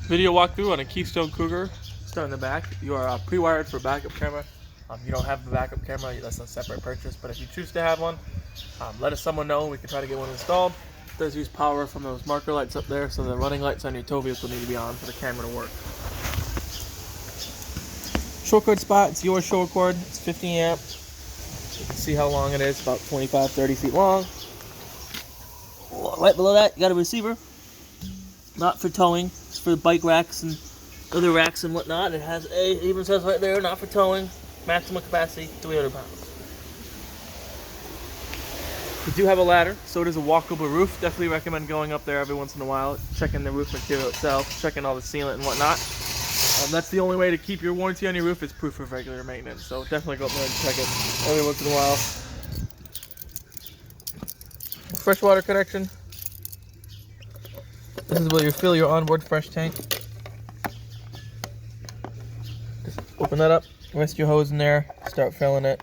Video walkthrough on a Keystone Cougar. Start in the back. You are pre-wired for backup camera. You don't have the backup camera, that's a separate purchase, but if you choose to have one, let someone know. We can try to get one installed. It does use power from those marker lights up there, so the running lights on your tow vehicle need to be on for the camera to work. Short cord spot, it's your short cord. It's 50 amp. You can see how long it is, about 25-30 feet long. Right below that, you got a receiver. Not for towing, it's for bike racks and other racks and whatnot. It even says right there, not for towing. Maximum capacity, 300 pounds. We do have a ladder, so it is a walkable roof. Definitely recommend going up there every once in a while, checking the roof material itself, checking all the sealant and whatnot. That's the only way to keep your warranty on your roof. It's proof of regular maintenance, so definitely go up there and check it every once in a while. Freshwater connection. This is where you fill your onboard fresh tank. Just open that up, rest your hose in there, start filling it.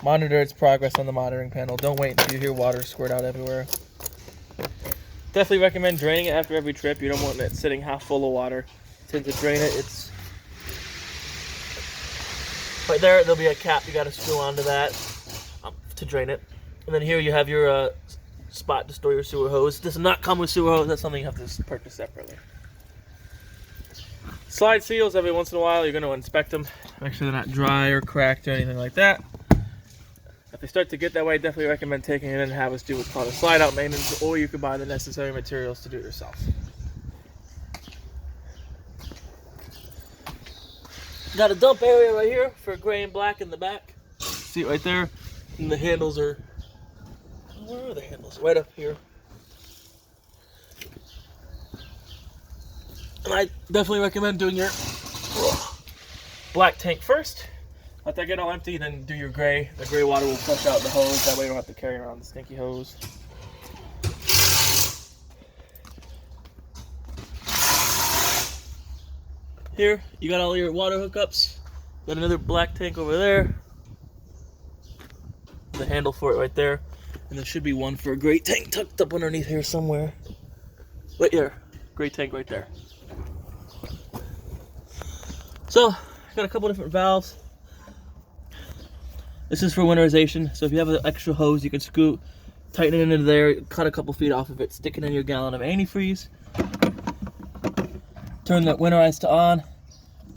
Monitor its progress on the monitoring panel. Don't wait until you hear water squirt out everywhere. Definitely recommend draining it after every trip. You don't want it sitting half full of water. To drain it, it's right there. There'll be a cap you got to screw onto that to drain it. And then here you have your spot to store your sewer hose. This does not come with sewer hose. That's something you have to purchase separately. Slide seals, every once in a while you're going to inspect them. Make sure they're not dry or cracked or anything like that. If they start to get that way, definitely recommend taking it in and have us do what's called a slide out maintenance, or you can buy the necessary materials to do it yourself. Got a dump area right here for gray and black in the back. See it right there? And the handles are, where are the handles? Right up here. And I definitely recommend doing your black tank first. Let that get all empty, then do your gray. The gray water will flush out the hose. That way you don't have to carry around the stinky hose. Here, you got all your water hookups. Got another black tank over there. The handle for it right there. And there should be one for a gray tank tucked up underneath here somewhere. Right here. Gray tank right there. So, got a couple different valves. This is for winterization. So if you have an extra hose, you can tighten it into there, cut a couple feet off of it, stick it in your gallon of antifreeze. Turn the winterize to on,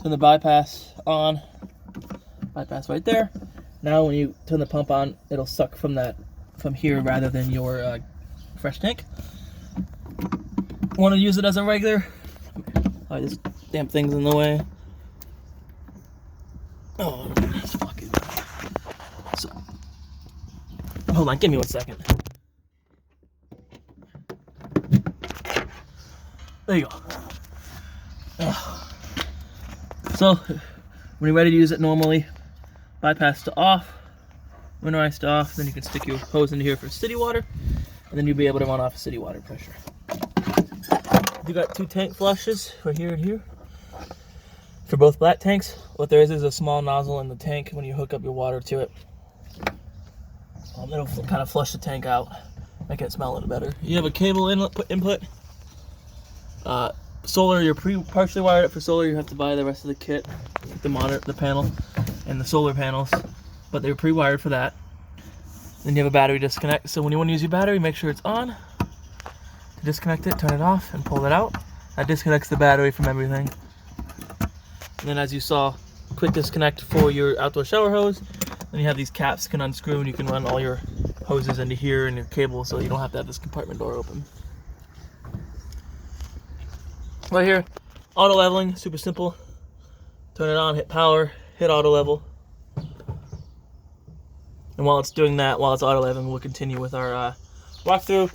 turn the bypass on, bypass right there. Now when you turn the pump on, it'll suck from here rather than your fresh tank. Want to use it as a regular? Oh, this damn thing's in the way. Oh, that's fucking. So, hold on, give me 1 second. There you go. So, when you're ready to use it normally, bypass to off, winterize to off, then you can stick your hose into here for city water, and then you'll be able to run off city water pressure. You got 2 tank flushes right here and here for both black tanks. What there is a small nozzle in the tank when you hook up your water to it. It'll kind of flush the tank out, make it smell a little better. You have a cable input. Solar, you're partially wired up for solar. You have to buy the rest of the kit, the monitor, the panel, and the solar panels, but they're pre-wired for that. Then you have a battery disconnect. So when you want to use your battery, make sure it's on. To disconnect it, turn it off, and pull it out. That disconnects the battery from everything. And then, as you saw, quick disconnect for your outdoor shower hose. Then you have these caps can unscrew, and you can run all your hoses into here and your cable, so you don't have to have this compartment door open. Right here, auto leveling, super simple. Turn it on, hit power, hit auto level. And while it's doing that, while it's auto leveling, we'll continue with our walkthrough.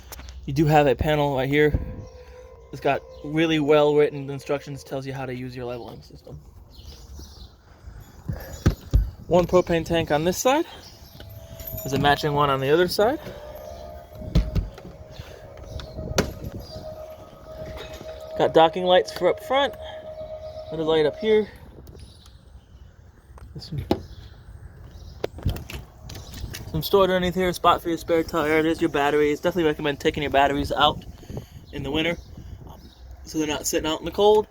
You do have a panel right here. It's got really well written instructions, tells you how to use your leveling system. 1 propane tank on this side. There's a matching one on the other side. Got docking lights for up front. Another light up here. Some stored underneath here, a spot for your spare tire. There's your batteries. Definitely recommend taking your batteries out in the winter so they're not sitting out in the cold.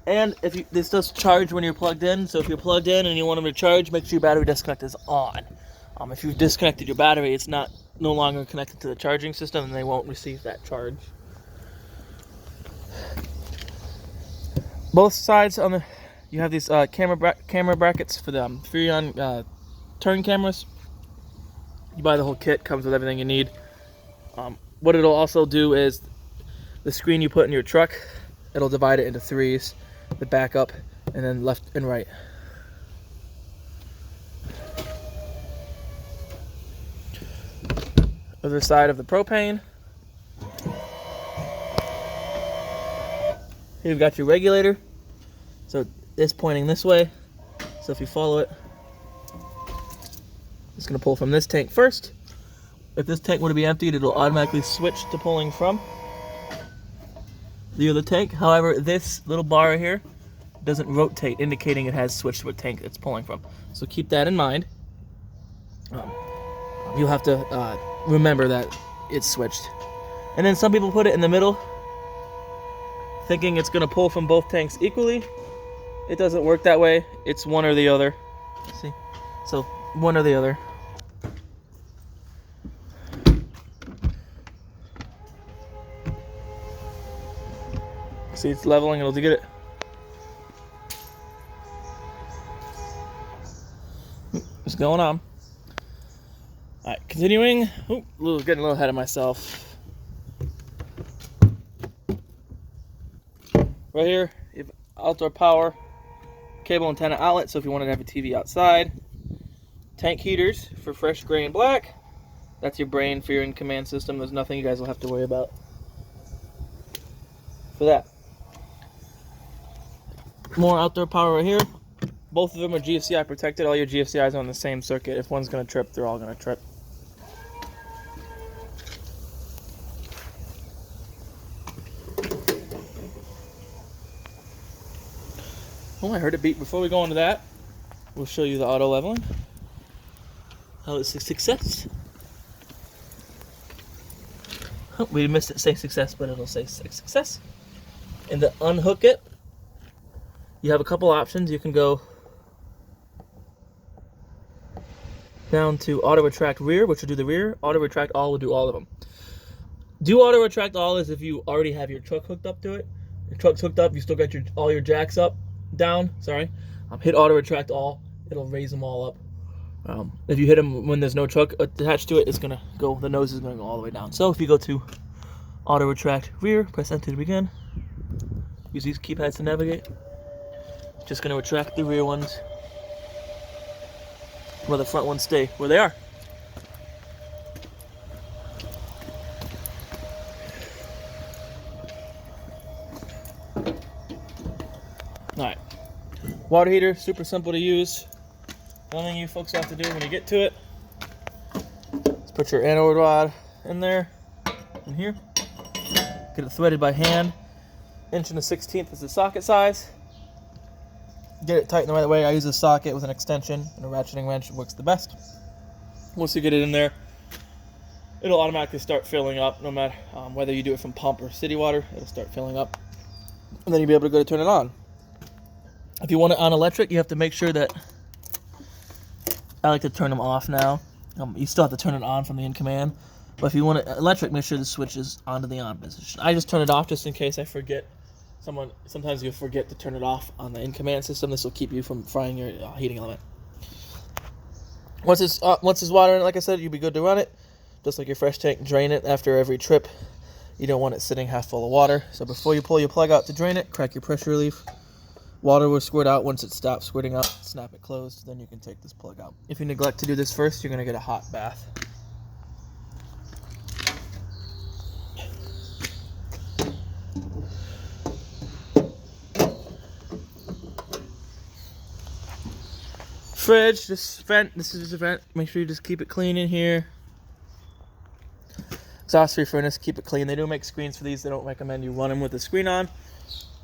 And if this does charge when you're plugged in, so if you're plugged in and you want them to charge, make sure your battery disconnect is on. If you've disconnected your battery, it's no longer connected to the charging system, and they won't receive that charge. Both sides you have these camera brackets for the Freon turn cameras. You buy the whole kit, comes with everything you need. What it'll also do is the screen you put in your truck, it'll divide it into threes, the backup, and then left and right. Other side of the propane. Here you've got your regulator. So it's pointing this way. So if you follow it, it's going to pull from this tank first. If this tank were to be emptied, it'll automatically switch to pulling from the other tank. However, this little bar here doesn't rotate, indicating it has switched to what tank it's pulling from. So keep that in mind. You'll have to remember that it's switched. And then some people put it in the middle, thinking it's going to pull from both tanks equally. It doesn't work that way. It's one or the other. See? So one or the other. See, it's leveling. It'll get it. What's going on? All right, continuing. Oop, getting a little ahead of myself. Right here, you have outdoor power, cable antenna outlet, so if you wanted to have a TV outside. Tank heaters for fresh gray and black. That's your brain for your in-command system. There's nothing you guys will have to worry about for that. More outdoor power right here. Both of them are GFCI protected. All your GFCIs are on the same circuit. If one's going to trip, they're all going to trip. Oh, I heard it beep. Before we go into that, we'll show you the auto leveling. How it's a success. Oh, we missed it say success, but it'll say success. And to unhook it, you have a couple options. You can go down to auto retract rear, which will do the rear. Auto retract all will do all of them. Do auto retract all is if you already have your truck hooked up to it. Your truck's hooked up, you still got all your jacks down. Hit auto retract all. It'll raise them all up. If you hit them when there's no truck attached to it, it's gonna go. The nose is gonna go all the way down. So if you go to auto retract rear, press enter to begin. Use these keypads to navigate. Just gonna retract the rear ones, while the front ones stay where they are. Alright. Water heater, super simple to use. The only thing you folks have to do when you get to it is put your anode rod in there, in here. Get it threaded by hand. 1/16 is the socket size. Get it tightened the right way. I use a socket with an extension and a ratcheting wrench. It works the best. Once you get it in there, it'll automatically start filling up, no matter whether you do it from pump or city water. It'll start filling up, and then you'll be able to go to turn it on. If you want it on electric, you have to make sure that I like to turn them off now. You still have to turn it on from the in command, but if you want it electric, make sure the switch is onto the on position. I just turn it off just in case I forget. Sometimes you'll forget to turn it off on the in-command system. This will keep you from frying your heating element. Once it's water in it, like I said, you'll be good to run it. Just like your fresh tank, drain it after every trip. You don't want it sitting half full of water. So before you pull your plug out to drain it, crack your pressure relief. Water will squirt out. Once it stops squirting out, snap it closed. Then you can take this plug out. If you neglect to do this first, you're going to get a hot bath. Fridge, this is a vent. Make sure you just keep it clean in here. Exhaust-free furnace, keep it clean. They do make screens for these. They don't recommend you run them with the screen on.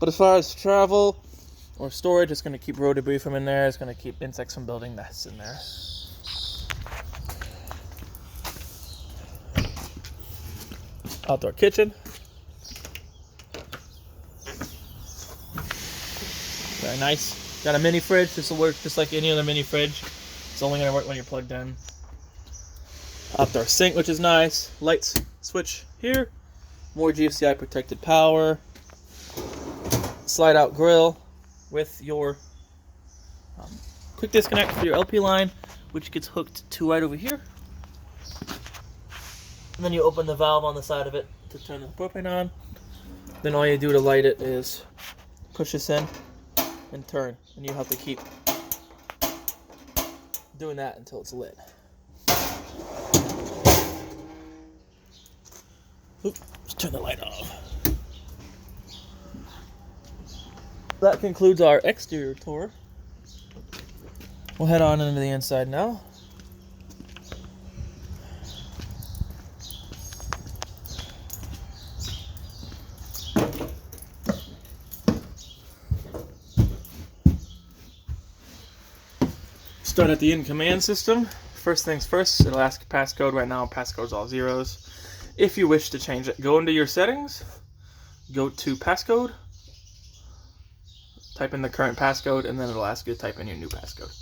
But as far as travel or storage, it's going to keep road debris from in there. It's going to keep insects from building nests in there. Outdoor kitchen. Very nice. Got a mini fridge. This will work just like any other mini fridge. It's only going to work when you're plugged in. Outdoor sink, which is nice. Lights switch here. More GFCI protected power. Slide out grill with your quick disconnect for your LP line, which gets hooked to right over here. And then you open the valve on the side of it to turn the propane on. Then all you do to light it is push this in and turn, and you have to keep doing that until it's lit. Oop, let's turn the light off. That concludes our exterior tour. We'll head on into the inside now. Start at the in-command system. First things first, it'll ask passcode. Right now, passcode's all zeros. If you wish to change it, go into your settings, go to passcode, type in the current passcode, and then it'll ask you to type in your new passcode.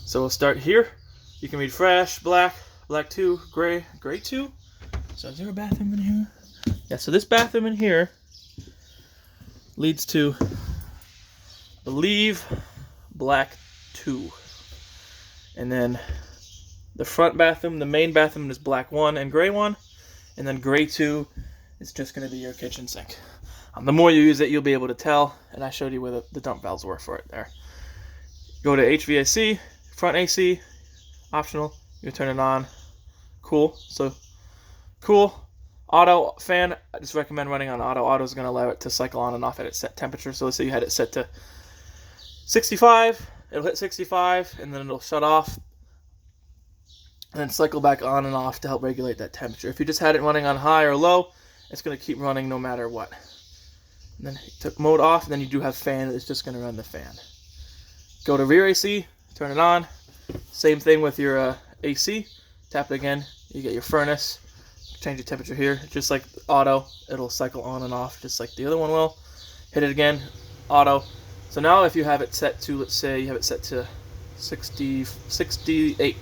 So we'll start here. You can read fresh, black, black 2, gray, gray 2. So is there a bathroom in here? Yeah, so this bathroom in here leads to, I believe, black 2. And then the front bathroom, the main bathroom is black 1 and gray 1. And then gray 2 is just going to be your kitchen sink. The more you use it, you'll be able to tell. And I showed you where the dump valves were for it there. Go to HVAC, front AC, optional. You turn it on. Cool. So, cool. Auto fan, I just recommend running on auto. Auto is going to allow it to cycle on and off at its set temperature. So let's say you had it set to 65. It'll hit 65, and then it'll shut off, and then cycle back on and off to help regulate that temperature. If you just had it running on high or low, it's going to keep running no matter what. And then you took mode off, and then you do have fan. It's just going to run the fan. Go to rear AC, turn it on. Same thing with your AC. Tap it again. You get your furnace. Change the temperature here. Just like auto, it'll cycle on and off just like the other one will. Hit it again, auto. So now if you have it set to, let's say you have it set to 68.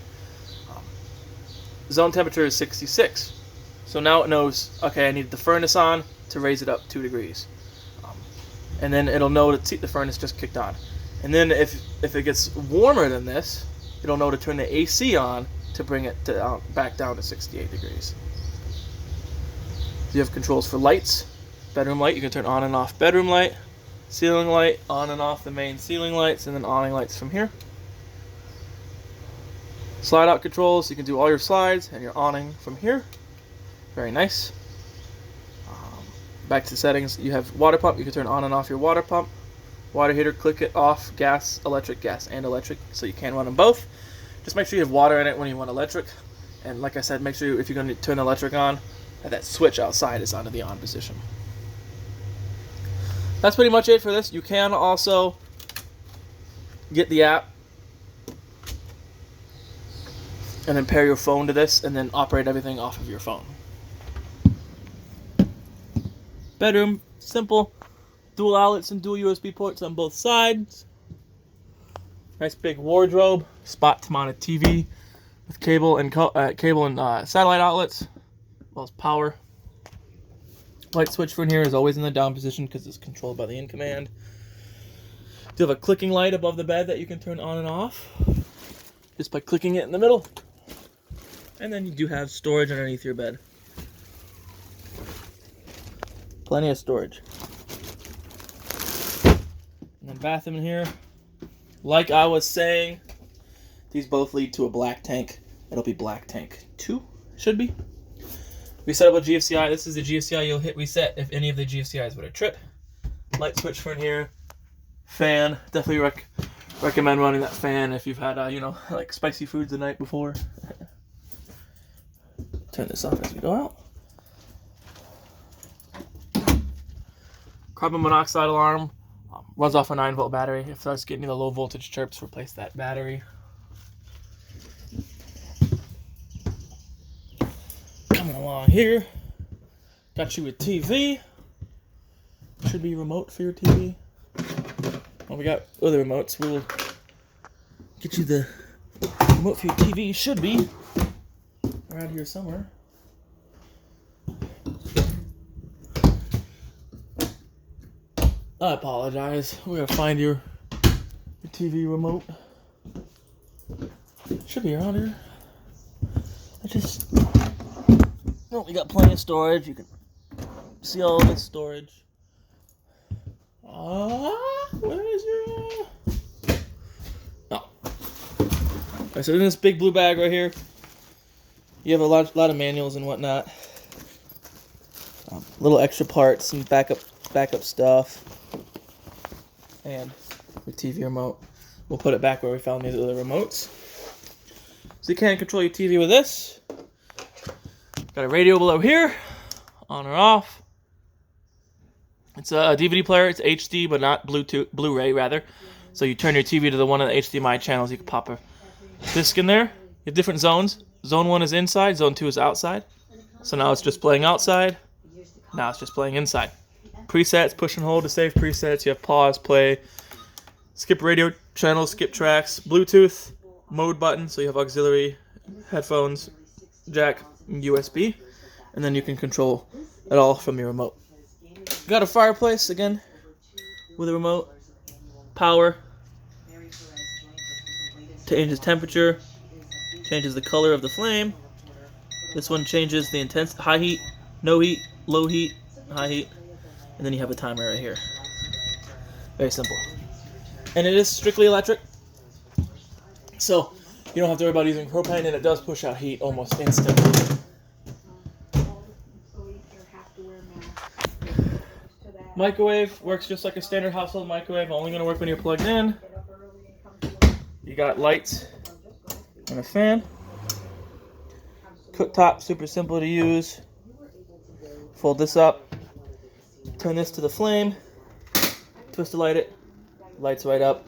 Zone temperature is 66. So now it knows, okay, I need the furnace on to raise it up 2 degrees. And then it'll know that the furnace just kicked on. And then if it gets warmer than this, it'll know to turn the AC on to bring it to, back down to 68 degrees. You have controls for lights. Bedroom light, you can turn on and off bedroom light. Ceiling light, on and off the main ceiling lights, and then awning lights from here. Slide out controls, you can do all your slides and your awning from here. Very nice. Back to the settings, you have water pump, you can turn on and off your water pump. Water heater, click it off, gas, and electric, so you can run them both. Just make sure you have water in it when you want electric. And like I said, make sure if you're going to turn the electric on, that switch outside is onto the on position. That's pretty much it for this. You can also get the app and then pair your phone to this and then operate everything off of your phone. Bedroom, simple. Dual outlets and dual USB ports on both sides. Nice big wardrobe. Spot to mount a TV with cable and satellite outlets, as well as power. Light switch from here is always in the down position because it's controlled by the in command. You have a clicking light above the bed that you can turn on and off just by clicking it in the middle. And then you do have storage underneath your bed. Plenty of storage. And then bathroom in here. Like I was saying, these both lead to a black tank. It'll be black tank 2, should be. We set up a GFCI. This is the GFCI you'll hit reset if any of the GFCIs were to trip. Light switch for in here. Fan. Definitely recommend running that fan if you've had, like spicy foods the night before. Turn this off as we go out. Carbon monoxide alarm. Runs off a 9-volt battery. If it starts getting the low voltage chirps, replace that battery. Coming along here. Got you a TV. Should be remote for your TV. Well, we got other remotes. We'll get you the remote for your TV. Should be around here somewhere. I apologize. We gotta find your TV remote. Should be around here. Well, we got plenty of storage. You can see all this storage. Where is your... Oh. Alright, so in this big blue bag right here, you have a lot of manuals and whatnot. Little extra parts, some backup stuff, and your TV remote. We'll put it back where we found these other remotes. So you can control your TV with this. Got a radio below here, on or off. It's a DVD player. It's HD, but not Blu-ray rather. So you turn your TV to the one of the HDMI channels. You can pop a disc in there. You have different zones. Zone 1 is inside. Zone 2 is outside. So now it's just playing outside. Now it's just playing inside. Presets, push and hold to save presets. You have pause, play, skip radio channels, skip tracks, Bluetooth, mode button. So you have auxiliary, headphones, jack, and USB. And then you can control it all from your remote. Got a fireplace again with a remote. Power. Changes temperature. Changes the color of the flame. This one changes the intensity. High heat, no heat, low heat, high heat. And then you have a timer right here. Very simple. And it is strictly electric. So you don't have to worry about using propane, and it does push out heat almost instantly. Microwave works just like a standard household microwave, only going to work when you're plugged in. You got lights and a fan. Cooktop, super simple to use. Fold this up, turn this to the flame, twist to light it, lights right up.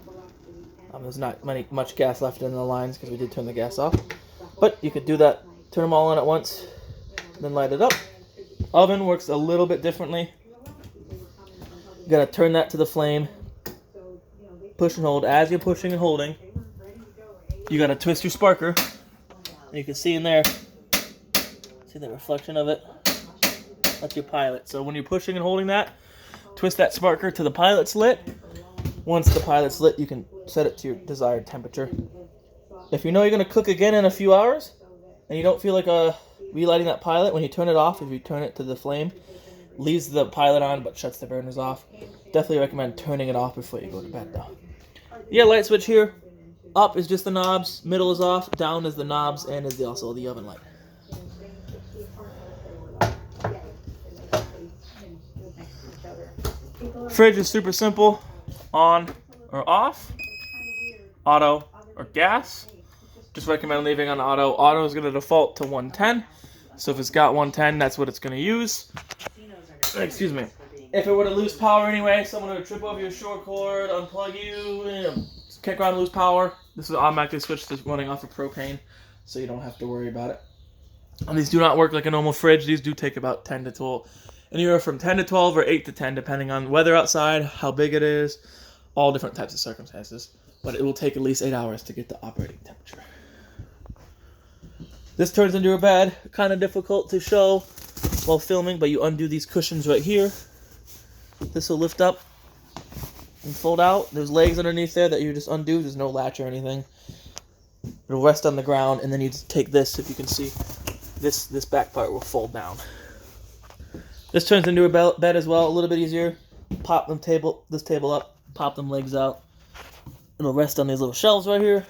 There's not much gas left in the lines because we did turn the gas off. But you could do that, turn them all on at once, then light it up. Oven works a little bit differently. You gotta turn that to the flame, push and hold. As you're pushing and holding, you gotta twist your sparker. And you can see in there, see the reflection of it? That's your pilot. So when you're pushing and holding that, twist that sparker to the pilot's lit. Once the pilot's lit, you can set it to your desired temperature. If you know you're gonna cook again in a few hours, and you don't feel like relighting that pilot, when you turn it off, if you turn it to the flame, leaves the pilot on but shuts the burners off. Definitely recommend turning it off before you go to bed though. Yeah, light switch here. Up is just the knobs, middle is off, down is the knobs, and is also the oven light. Fridge is super simple. On or off. Auto or gas. Just recommend leaving on auto. Auto is going to default to 110. So if it's got 110, that's what it's going to use. Excuse me. If it were to lose power anyway, someone would trip over your short cord, unplug you, kick around, lose power. This will automatically switch to running off of propane, so you don't have to worry about it. And these do not work like a normal fridge. These do take about 10 to 12. Anywhere from 10 to 12 or 8 to 10, depending on weather outside, how big it is, all different types of circumstances. But it will take at least 8 hours to get the operating temperature. This turns into a bed. Kind of difficult to show while filming, but you undo these cushions right here. This will lift up and fold out. There's legs underneath there that you just undo. There's no latch or anything. It'll rest on the ground, and then you just take this, if you can see, this back part will fold down. This turns into a bed as well, a little bit easier. Pop this table up, pop them legs out. It'll rest on these little shelves right here.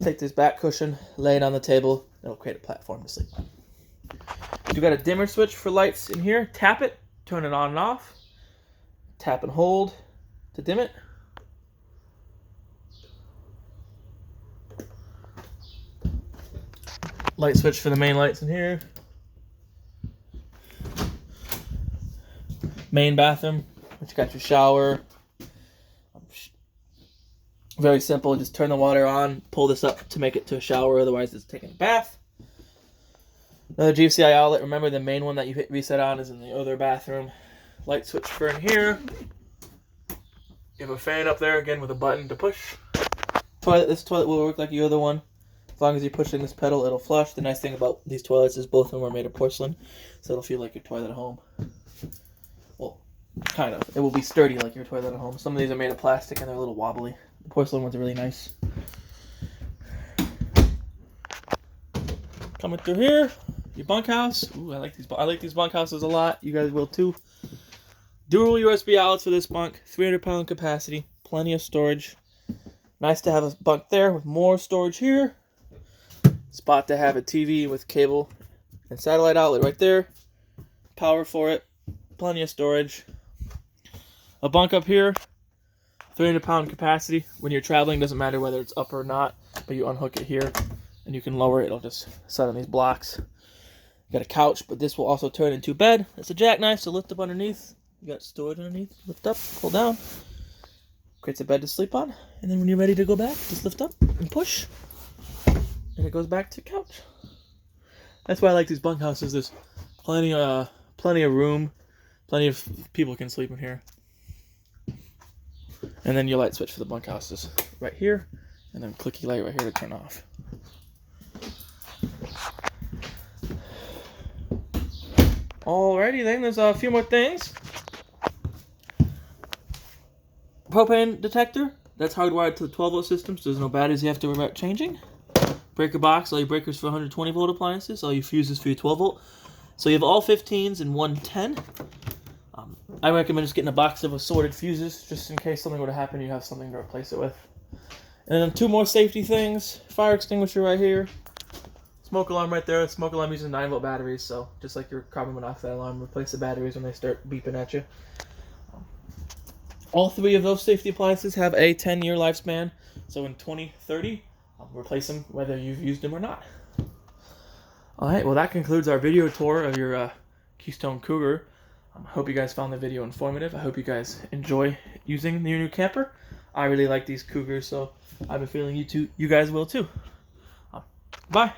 Take this back cushion, lay it on the table. It'll create a platform to sleep on. You got a dimmer switch for lights in here. Tap it, turn it on and off. Tap and hold to dim it. Light switch for the main lights in here. Main bathroom, which got your shower. Very simple, just turn the water on, pull this up to make it to a shower, otherwise it's taking a bath. Another GFCI outlet, remember the main one that you hit reset on is in the other bathroom. Light switch for in here. You have a fan up there again with a button to push. This toilet will work like your other one. As long as you're pushing this pedal, it'll flush. The nice thing about these toilets is both of them are made of porcelain, so it'll feel like your toilet at home. Well, kind of. It will be sturdy like your toilet at home. Some of these are made of plastic and they're a little wobbly. The porcelain ones are really nice. Coming through here, your bunkhouse. Ooh, I like these bunkhouses a lot. You guys will too. Dual USB outlets for this bunk. 300-pound capacity. Plenty of storage. Nice to have a bunk there with more storage here. Spot to have a TV with cable and satellite outlet right there. Power for it. Plenty of storage. A bunk up here. 300-pound capacity. When you're traveling, doesn't matter whether it's up or not, but you unhook it here and you can lower it. It'll just set on these blocks. You got a couch, but this will also turn into a bed. It's a jackknife, so lift up underneath. You got storage underneath. Lift up, pull down. Creates a bed to sleep on. And then when you're ready to go back, just lift up and push. And it goes back to couch. That's why I like these bunkhouses. There's plenty of room. Plenty of people can sleep in here. And then your light switch for the bunkhouse is right here. And then clicky light right here to turn off. Alrighty then, there's a few more things. Propane detector. That's hardwired to the 12-volt system, so there's no batteries you have to worry about changing. Breaker box, all your breakers for 120-volt appliances, all your fuses for your 12-volt. So you have all 15s and one 10. I recommend just getting a box of assorted fuses, just in case something were to happen, you have something to replace it with. And then two more safety things. Fire extinguisher right here. Smoke alarm right there. Smoke alarm uses 9-volt batteries, so just like your carbon monoxide alarm, replace the batteries when they start beeping at you. All three of those safety appliances have a 10-year lifespan, so in 2030, replace them whether you've used them or not. Alright, well that concludes our video tour of your Keystone Cougar. I hope you guys found the video informative. I hope you guys enjoy using your new camper. I really like these Cougars, so I have a feeling you guys will too. Bye.